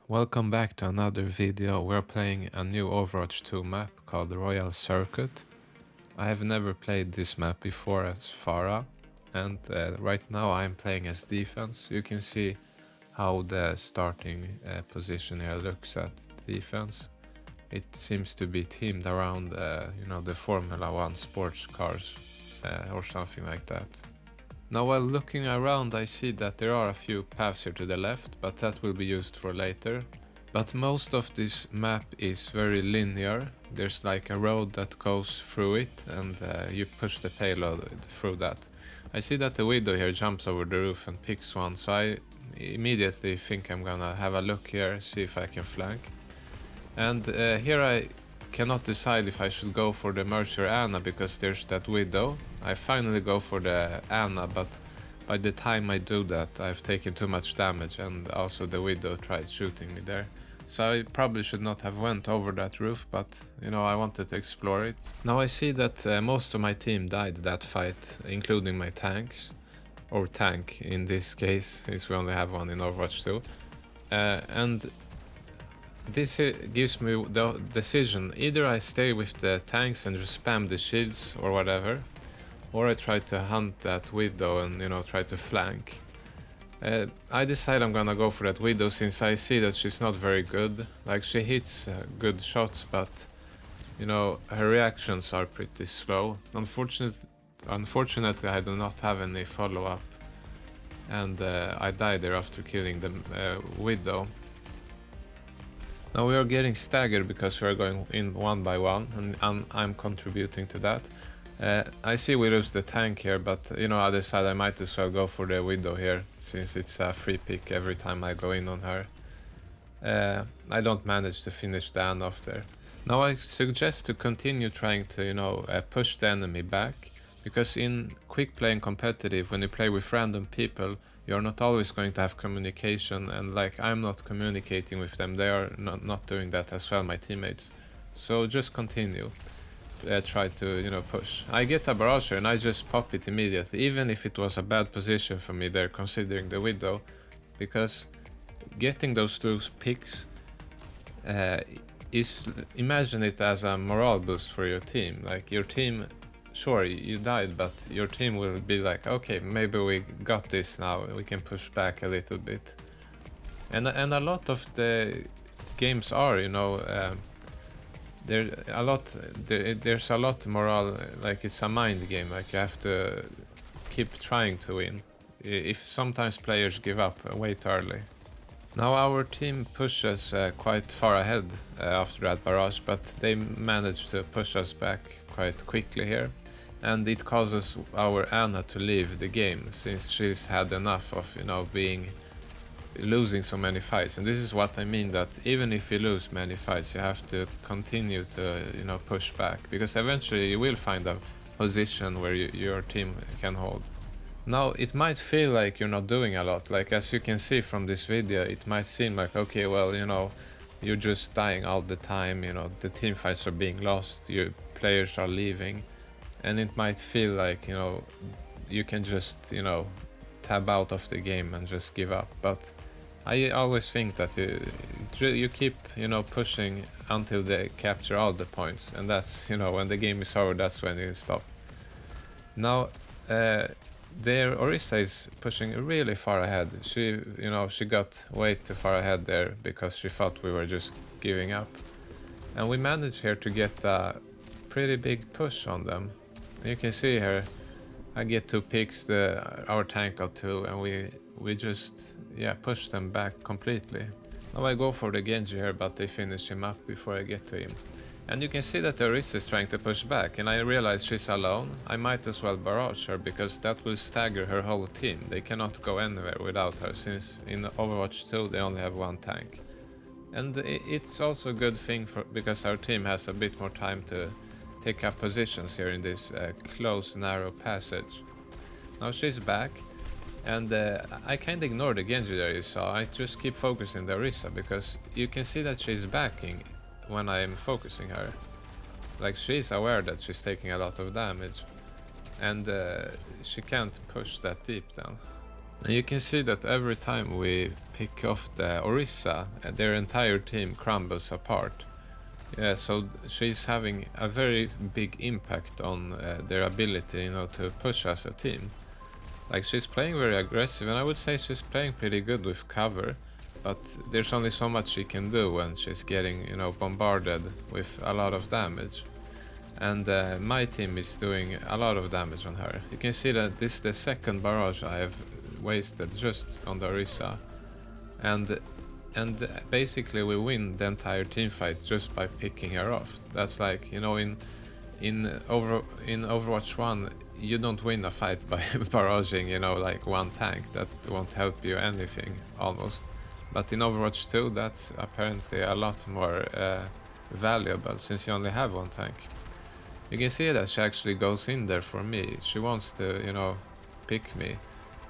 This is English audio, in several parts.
Welcome back to another video. We're playing a new Overwatch 2 map called Royal Ciruit. I have never played this map before as Pharah, and right now I'm playing as defense. You can see how the starting position here looks at defense. It seems to be themed around the Formula 1 sports cars or something like that. Now while looking around I see that there are a few paths here to the left, but that will be used for later. But most of this map is very linear. There's like a road that goes through it and you push the payload through that. I see that the Widow here jumps over the roof and picks one, so I immediately think I'm gonna have a look here, see if I can flank. And here I cannot decide if I should go for the Mercy or Ana because there's that Widow. I finally go for the Ana, but by the time I do that I've taken too much damage and also the Widow tried shooting me there. So I probably should not have went over that roof, but I wanted to explore it. Now I see that most of my team died that fight, including my tanks. Or tank in this case, since we only have one in Overwatch 2. And this gives me the decision: either I stay with the tanks and just spam the shields or whatever, or I try to hunt that Widow and try to flank. I decide I'm gonna go for that Widow since I see that she's not very good. Like, she hits good shots, but her reactions are pretty slow. Unfortunately I do not have any follow-up, and I died there after killing the Widow. Now we are getting staggered because we are going in one by one, and I'm contributing to that. I see we lose the tank here, but I decide I might as well go for the Widow here, since it's a free pick every time I go in on her. I don't manage to finish the Ana off there. Now I suggest to continue trying to push the enemy back, because in quick play and competitive, when you play with random people, you're not always going to have communication, and like, I'm not communicating with them, they are not doing that as well, my teammates. So just continue. Try to push. I get a barrage here and I just pop it immediately, even if it was a bad position for me there considering the Widow, because getting those two picks imagine it as a morale boost for your team. Like, your team, sure, you died, but your team will be like, okay, maybe we got this now, we can push back a little bit. And a lot of the games are, there's a lot morale, like it's a mind game, like you have to keep trying to win. If sometimes players give up way too early. Now our team pushes quite far ahead after that barrage, but they managed to push us back quite quickly here. And it causes our Ana to leave the game, since she's had enough of losing so many fights. And this is what I mean, that even if you lose many fights, you have to continue to push back, because eventually you will find a position where your team can hold. Now it might feel like you're not doing a lot, like as you can see from this video, it might seem like, okay, well, you're just dying all the time, the team fights are being lost, your players are leaving, and it might feel like you can just tab out of the game and just give up. But I always think that you keep pushing until they capture all the points, and that's when the game is over, that's when you stop. Now their Orisa is pushing really far ahead. She got way too far ahead there because she thought we were just giving up, and we managed here to get a pretty big push on them. You can see here I get 2 picks, our tank got 2, and we just push them back completely. Now I go for the Genji here, but they finish him up before I get to him. And you can see that the Orisa is trying to push back, and I realize she's alone. I might as well barrage her, because that will stagger her whole team. They cannot go anywhere without her, since in Overwatch 2 they only have 1 tank. And it's also a good thing because our team has a bit more time to take up positions here in this close, narrow passage. Now she's back, and I kinda ignore the Genji there you saw. I just keep focusing the Orisa, because you can see that she's backing when I'm focusing her. Like, she's aware that she's taking a lot of damage, and she can't push that deep down. And you can see that every time we pick off the Orisa, their entire team crumbles apart. Yeah, so she's having a very big impact on their ability, you know, to push as a team. Like, she's playing very aggressive, and I would say she's playing pretty good with cover, but there's only so much she can do when she's getting, you know, bombarded with a lot of damage. And my team is doing a lot of damage on her. You can see that this is the second barrage I have wasted just on the Orisa. And basically we win the entire team fight just by picking her off. That's like, you know, in Overwatch 1 you don't win a fight by barraging, you know, like one tank. That won't help you anything almost. But in Overwatch 2 that's apparently a lot more valuable, since you only have one tank. You can see that she actually goes in there for me. She wants to, you know, pick me.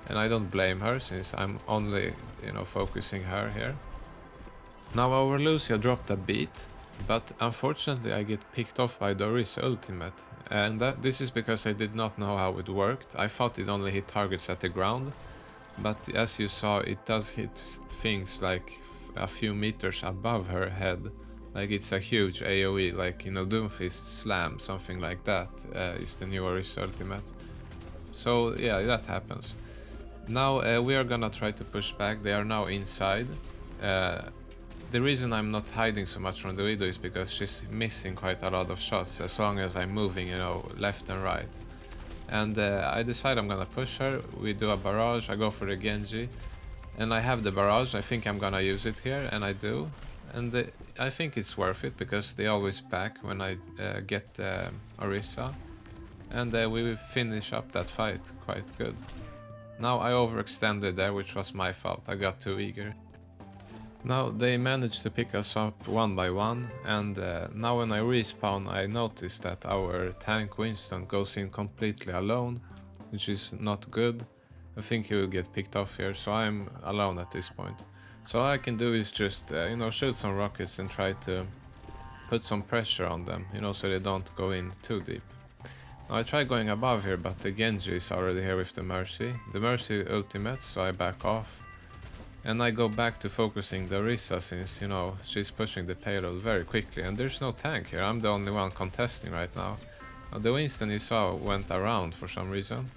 And I don't blame her, since I'm only, you know, focusing her here. Now our Lucia dropped a beat, but unfortunately I get picked off by the Orisa ultimate. And this is because I did not know how it worked. I thought it only hit targets at the ground, but as you saw, it does hit things like a few meters above her head. Like, it's a huge AoE, like, you know, Doomfist Slam, something like that is the new Orisa ultimate. So yeah, that happens. Now we are gonna try to push back. They are now inside. The reason I'm not hiding so much from the Widow is because she's missing quite a lot of shots as long as I'm moving, you know, left and right. And I decide I'm gonna push her. We do a barrage, I go for the Genji. And I have the barrage, I think I'm gonna use it here, and I do. And I think it's worth it, because they always back when I get Orisa. And we finish up that fight quite good. Now I overextended there, which was my fault, I got too eager. Now they managed to pick us up one by one, and now when I respawn I notice that our tank Winston goes in completely alone, which is not good. I think he will get picked off here, so I'm alone at this point. So all I can do is just, you know, shoot some rockets and try to put some pressure on them, you know, so they don't go in too deep. Now I try going above here, but the Genji is already here with the Mercy. The Mercy ultimate, so I back off. And I go back to focusing the Orisa, since, you know, she's pushing the payload very quickly. And there's no tank here, I'm the only one contesting right now. Now the Winston you saw went around for some reason.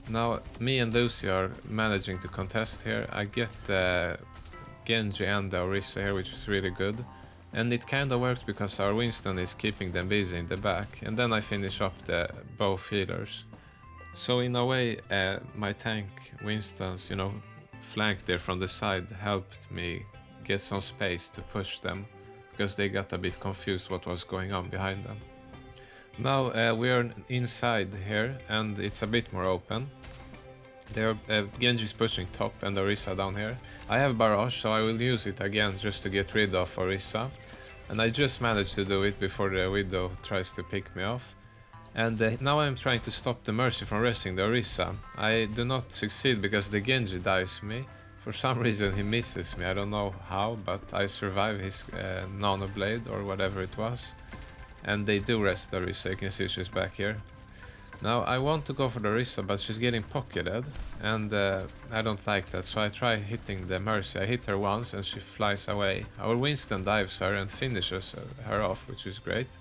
Now me and Lucy are managing to contest here. I get the Genji and the Orisa here, which is really good. And it kinda works because our Winston is keeping them busy in the back. And then I finish up the both healers. So in a way, my tank Winstons, you know, flanked there from the side helped me get some space to push them, because they got a bit confused what was going on behind them. Now we are inside here and it's a bit more open. Genji's pushing top and Orisa down here. I have barrage, so I will use it again just to get rid of Orisa. And I just managed to do it before the Widow tries to pick me off. And now I'm trying to stop the Mercy from resting the Orisa. I do not succeed because the Genji dives me. For some reason he misses me, I don't know how, but I survive his nano blade or whatever it was. And they do rest the Orisa, you can see she's back here. Now I want to go for the Orisa, but she's getting pocketed, and I don't like that, so I try hitting the Mercy. I hit her once and she flies away. Our Winston dives her and finishes her off, which is great.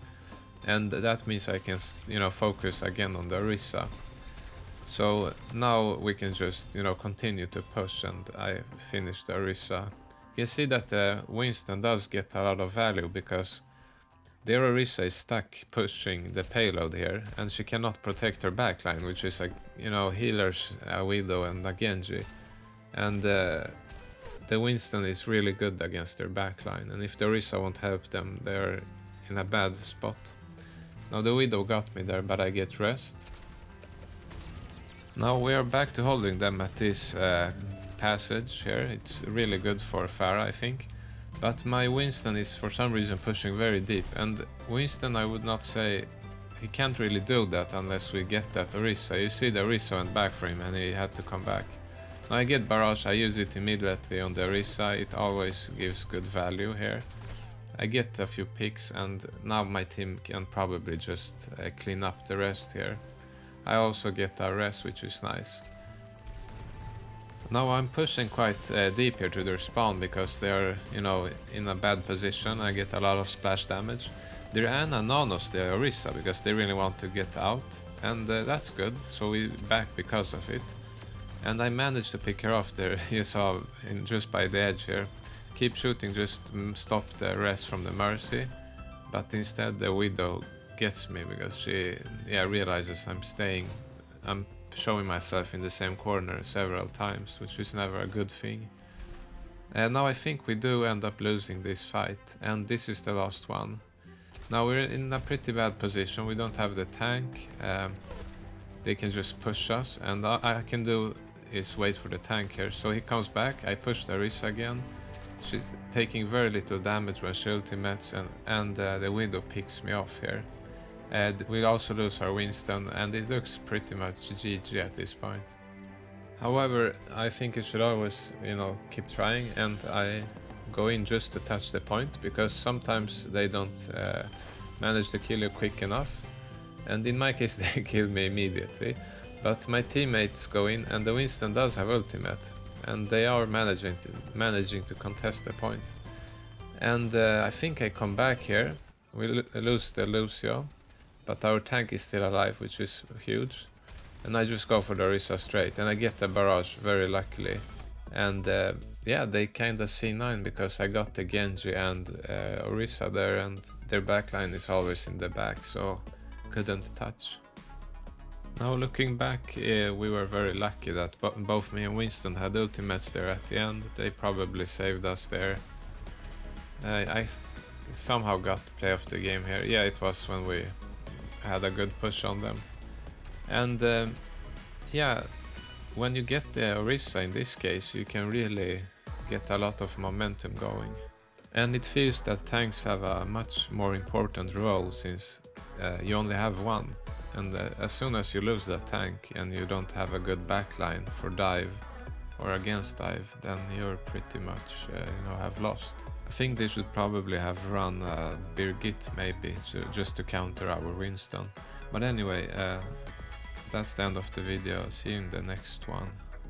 And that means I can, you know, focus again on the Orisa. So now we can just, you know, continue to push, and I finish the Orisa. You can see that the Winston does get a lot of value, because the Orisa is stuck pushing the payload here, and she cannot protect her backline, which is, like, you know, healers, a Widow and a Genji. And the Winston is really good against their backline, and if the Orisa won't help them, they're in a bad spot. Now the Widow got me there, but I get rest. Now we are back to holding them at this passage here. It's really good for Pharah, I think. But my Winston is for some reason pushing very deep, and Winston, I would not say, he can't really do that unless we get that Orisa. You see the Orisa went back for him and he had to come back. Now I get barrage, I use it immediately on the Orisa, it always gives good value here. I get a few picks, and now my team can probably just clean up the rest here. I also get a rest, which is nice. Now I'm pushing quite deep here to their spawn because they are, you know, in a bad position. I get a lot of splash damage. Their Ana nanos the Orisa because they really want to get out, and that's good, so we back because of it. And I managed to pick her off there, you saw, just by the edge here. Keep shooting, just stop the rest from the Mercy, but instead the Widow gets me because she realizes I'm showing myself in the same corner several times, which is never a good thing. And now I think we do end up losing this fight, and this is the last one. Now we're in a pretty bad position, we don't have the tank, they can just push us, and all I can do is wait for the tank here. So he comes back, I push the Orisa again, she's taking very little damage when she ultimates, and the Widow picks me off here. We also lose our Winston, and it looks pretty much GG at this point. However, I think you should always, you know, keep trying, and I go in just to touch the point, because sometimes they don't manage to kill you quick enough, and in my case they kill me immediately. But my teammates go in, and the Winston does have ultimate, and they are managing to contest the point. And I think I come back here, we lose the Lucio, but our tank is still alive, which is huge. And I just go for the Orisa straight, and I get the barrage very luckily. And yeah, they kinda C9 because I got the Genji and Orisa there, and their backline is always in the back, so couldn't touch. Now looking back, we were very lucky that both me and Winston had ultimates there at the end. They probably saved us there. I somehow got play of the game here. Yeah, it was when we had a good push on them. And yeah, when you get the Orisa in this case, you can really get a lot of momentum going. And it feels that tanks have a much more important role since you only have one. And as soon as you lose that tank and you don't have a good backline for dive or against dive, then you're pretty much, you know, have lost. I think they should probably have run Birgit maybe, just to counter our Winston. But anyway, that's the end of the video. See you in the next one.